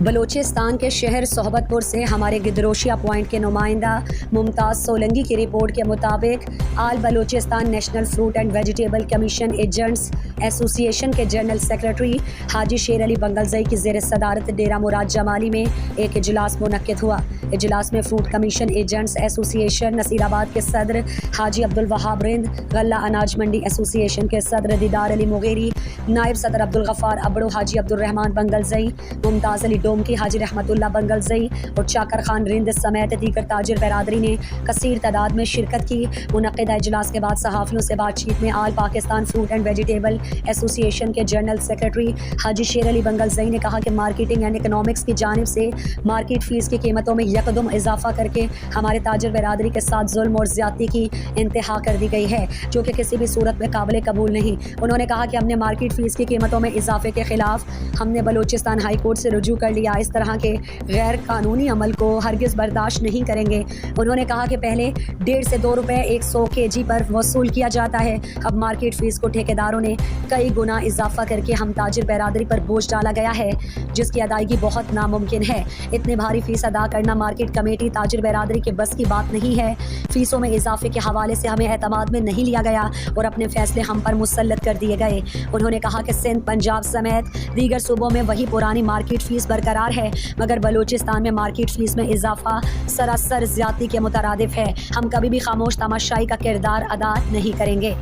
بلوچستان کے شہر صحبت پور سے ہمارے گدروشیا پوائنٹ کے نمائندہ ممتاز سولنگی کی رپورٹ کے مطابق all Balochistan national fruit and vegetable commission agents association کے جنرل سیکرٹری حاجی شیر علی بنگلزئی کی زیر صدارت ڈیرہ مراد جمالی میں ایک اجلاس منعقد ہوا۔ اجلاس میں فروٹ کمیشن ایجنٹس ایسوسی ایشن نصیر آباد کے صدر حاجی عبدالوہاب رند، غلہ اناج منڈی ایسوسی ایشن کے صدر دیدار علی مغیری، نائب صدر عبدالغفار ابڑو حاجی عبدالرحمان بنگلزئی، ممتاز علی ڈومکی حاجی رحمت اللہ بنگلزئی اور چاکر خان رند سمیت دیگر تاجر برادری نے کثیر تعداد میں شرکت کی۔ منعقدہ اجلاس کے بعد صحافیوں سے بات چیت میں آل پاکستان فروٹ اینڈ ویجیٹیبل ایسوسی ایشن کے جنرل سیکرٹری حاجی شیر علی بنگلزئی نے کہا کہ مارکیٹنگ اینڈ اکنامکس کی جانب سے مارکیٹ فیس کی قیمتوں میں یکدم اضافہ کر کے ہمارے تاجر برادری کے ساتھ ظلم اور زیادتی کی انتہا کر دی گئی ہے، جو کہ کسی بھی صورت میں قابل قبول نہیں۔ انہوں نے کہا کہ ہم نے مارکیٹ فیس کی قیمتوں میں اضافے کے خلاف ہم نے بلوچستان ہائی کورٹ سے رجوع کر لیا۔ اس طرح کے غیر قانونی عمل کو ہرگز برداشت نہیں کریں گے۔ انہوں نے کہا کہ پہلے 1.5 سے 2 روپے 100 kg پر وصول کیا جاتا ہے، اب مارکیٹ فیس کو ٹھیکیداروں نے کئی گنا اضافہ کر کے ہم تاجر برادری پر بوجھ ڈالا گیا ہے، جس کی ادائیگی بہت ناممکن ہے۔ اتنے بھاری فیس ادا کرنا مارکیٹ کمیٹی تاجر برادری کے بس کی بات نہیں ہے۔ فیسوں میں اضافے کے حوالے سے ہمیں اعتماد میں نہیں لیا گیا اور اپنے فیصلے ہم پر مسلط کر دیے گئے۔ انہوں نے کہا کہ سندھ، پنجاب سمیت دیگر صوبوں میں وہی پرانی مارکیٹ فیس برقرار ہے، مگر بلوچستان میں مارکیٹ فیس میں اضافہ سراسر زیادتی کے مترادف ہے۔ ہم کبھی بھی خاموش تماشائی کا کردار ادا نہیں کریں گے۔